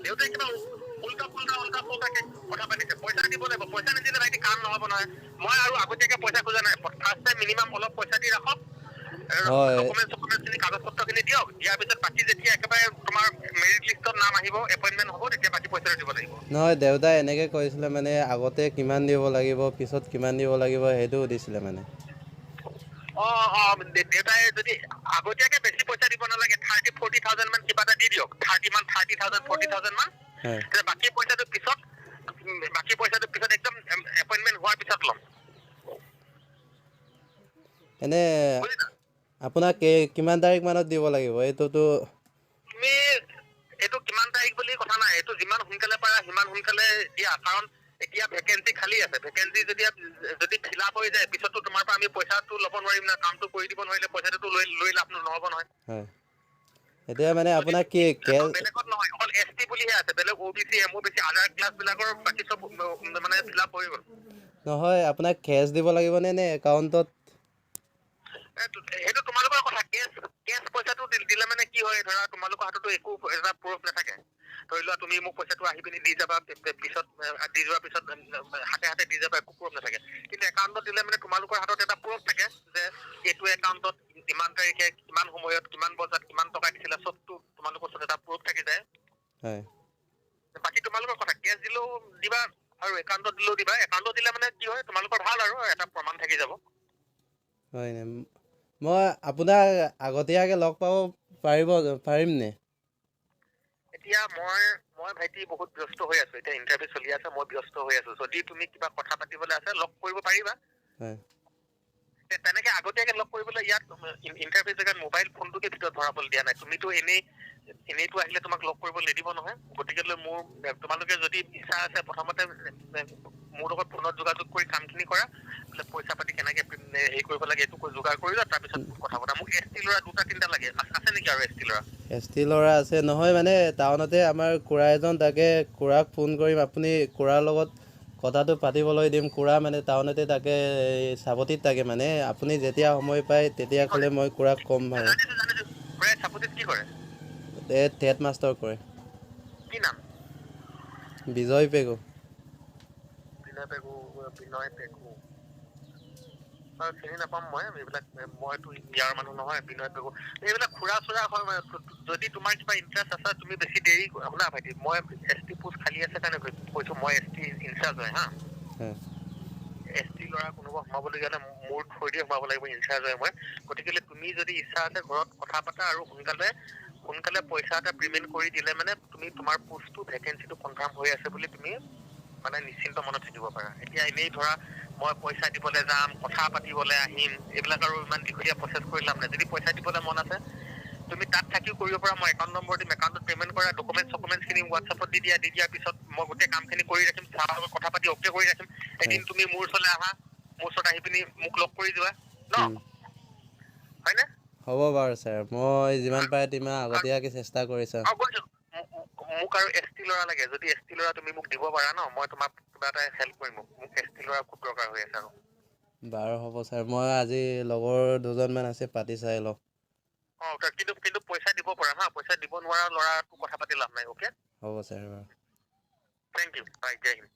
দেউতাই কিবা উল্টা পুল্টাকে কথা পাতিছে পইচা দিব লাগিব পইচা নিদিলে ভাইটি কাম নহ'ব নহয় মই আৰু আগতীয়াকে পইচা খোজা নাই ফাৰ্ষ্ট টাইম মিনিমাম অলপ পইচা দি ৰাখক ডকুমেণ্টখিনি কাগজ পত্ৰখিনি দিয়ক দিয়াৰ পিছত বাকী যেতিয়া একেবাৰে তোমাৰ মেৰিট লিষ্টত নাম আহিব এপইণ্টমেণ্ট হ'ব তেতিয়া বাকী পইচাটো দিব লাগিব নহয় দেউতাই এনেকৈ কৈছিলে মানে আগতে কিমান দিব লাগিব পিছত কিমান দিব লাগিব সেইটো সুধিছিলে মানে দেউতাই যদি আগতীয়াকে বেছি পইচা দিব নালাগে 30-40,000 মান কিবা এটা দি দিয়ক 30,000-40,000 মান বাকী পইচাটো পিছত একদম এপইণ্টমেণ্ট হোৱাৰ পিছত ল'ম এনে আপোনাক কিমান তাৰিখ মানত দিব লাগিব এইটোতো তুমি এইটো কিমান তাৰিখ বুলি কথা নাই এইটো যিমান সোনকালে পাৰা সিমান সোনকালে দিয়া কাৰণ এতিয়া ভেকেঞ্চি খালী আছে ভেকেঞ্চি যদি ফিল আপ হৈ যায় পিছতো তোমাৰ পৰা আমি পইচাটো ল'ব নোৱাৰিম না কামটো কৰি দিব নোৱাৰিলে পইচাটো লৈ লাভ নহ'ব নহয় হয় এতিয়া মানে আপোনাক কি বেলেগত নহয় অকল ST বুলিহে আছে বেলেগ OBC MOBC আদাৰ ক্লাছবিলাকৰ বাকী চব মানে ফিল আপ হৈ গ'ল নহয় আপোনাক কেছ দিব লাগিবনে নে একাউণ্টত সেইটো তোমালোকৰ কথা কেছ পইচাটো দিলে মানে কি হয় ধৰা তোমালোকৰ হাততো একো এটা প্ৰুফ নাথাকে ধৰি লোৱা তুমি মোক পইচাটো আহি পিনি দি যাবা পিছত দি যোৱাৰ পিছত হাতে দি যাবা একো প্ৰুফ নাথাকে কিন্তু একাউণ্টত দিলে মানে তোমালোকৰ হাতত এটা প্ৰুফ থাকে যে এইটো একাউণ্টত ইমান তাৰিখে কিমান সময়ত কিমান বজাত কিমান টকা দিছিলে চবটো তোমালোকৰ ওচৰত এটা প্ৰুফ থাকি যায় হয় বাকী তোমালোকৰ কথা কেছ দিলেও দিবা আৰু একাউণ্টত দিলেও দিবা একাউণ্টত দিলে মানে কি হয় তোমালোকৰ ভাল আৰু এটা প্ৰমাণ থাকি যাব হয় নে মই আপোনাক আগতীয়াকৈ লগ পাব পাৰিমনে এতিয়া মই ভাইটি বহুত ব্যস্ত হৈ আছো এতিয়া ইণ্টাৰভিউ চলি আছে মই ব্যস্ত হৈ আছো যদি তুমি কিবা কথা পাতিবলৈ আছে লগ কৰিব পাৰিবা হয় তেনেকে আগতীয়াকে লগ কৰিবলৈ ইয়াত ইণ্টাৰভিউ জেগাত মোবাইল ফোনটোকে ভিতৰত ভৰাবলৈ দিয়া নাই তুমিতো এনেইতো আহিলে তোমাক লগ কৰিব নিদিব নহয় গতিকে তোমালোকে যদি ইচ্ছা আছে প্ৰথমতে মোৰ লগত ফোনত যোগাযোগ কৰি কামখিনি কৰা পইচা পাতি কেনেকে হেৰি কৰিব লাগে এইটো যোগাৰ কৰি লোৱা তাৰপিছত কথা পতা মোক ST ল'ৰা 2-3টা লাগে আছে নেকি আৰু ST ল'ৰা আছে নহয় মানে টাউনতে আমাৰ খুৰা এজন তাকে খুৰাক ফোন কৰিম আপুনি খুৰাৰ লগত কথাটো পাতিবলৈ দিম খুৰা মানে টাউনতে তাকে চাপতিত থাকে মানে আপুনি যেতিয়া সময় পায় তেতিয়া ক'লে মই খুৰাক ক'ম আৰু কি কৰে টেট মাষ্টাৰ কৰে কি নাম বিজয় পেগু বিনয় পেগু চিনি নাপাম মই এইবিলাক মইতো ইয়াৰ মানুহ নহয় বিনয় পেগু এইবিলাক খুৰা চুৰা হয় যদি তোমাৰ কিবা ইণ্টাৰেষ্ট আছে তুমি বেছি দেৰি শুনা ভাইটি মই ST পোষ্ট খালী আছে কাৰণে কৈছো মই ST ইনচাৰ্জ হয় হা ST ল'ৰা কোনোবা সোমাবলগীয়া হ'লে মোৰ থৈ দিয়ে সোমাব লাগিব ইনচাৰ্জ হয় মই গতিকে তুমি যদি ইচ্ছা আছে ঘৰত কথা পাতা আৰু সোনকালে পইচা এটা পেমেণ্ট কৰি দিলে মানে তুমি তোমাৰ পোষ্টটো ভেকেঞ্চিটো কনফাৰ্ম হৈ আছে বুলি তুমি মানে নিশ্চিন্ত মনত থাকিব পাৰা এতিয়া এনেই ধৰা মই পইচা দিবলৈ যাম কথা পাতিবলৈ আহিম এইবিলাক আৰু ইমান দীঘলীয়া প্ৰচেছ কৰি লাভ নাই যদি পইচা দিবলৈ মন আছে তুমি তাত থাকিও কৰিব পাৰা মই একাউণ্ট নম্বৰ দিম একাউণ্টত পেমেণ্ট কৰা ডকুমেণ্টছখিনি হোৱাটছআপত দি দিয়াৰ পিছত মই গোটেই কামখিনি কৰি ৰাখিম তাৰ লগত কথা পাতি অ'কে কৰি ৰাখিম এদিন তুমি মোৰ ওচৰলৈ আহা মোৰ ওচৰত আহি পিনি মোক লগ কৰি যোৱা ন হয়নে হ'ব বাৰু ছাৰ মই যিমান পাৰে তিমান আগতীয়াকৈ চেষ্টা কৰিছোঁ মোক আৰু ST ল'ৰা লাগে যদি ST ল'ৰা তুমি মোক দিব পাৰা ন মই তোমাক কিবা এটা হেল্প কৰিম মোক ST ল'ৰা খুব দৰকাৰ হৈ আছে আৰু বাৰু হ'ব ছাৰ মই আজি লগৰ দুজনমান আছে পাতি চাই লওঁ কিন্তু পইচা দিব পাৰা হা পইচা দিব নোৱাৰা ল'ৰাটো কথা পাতি লাভ নাই অ'কে হ'ব ছাৰ বাৰু থেংক ইউ বাই জয় হিন্দ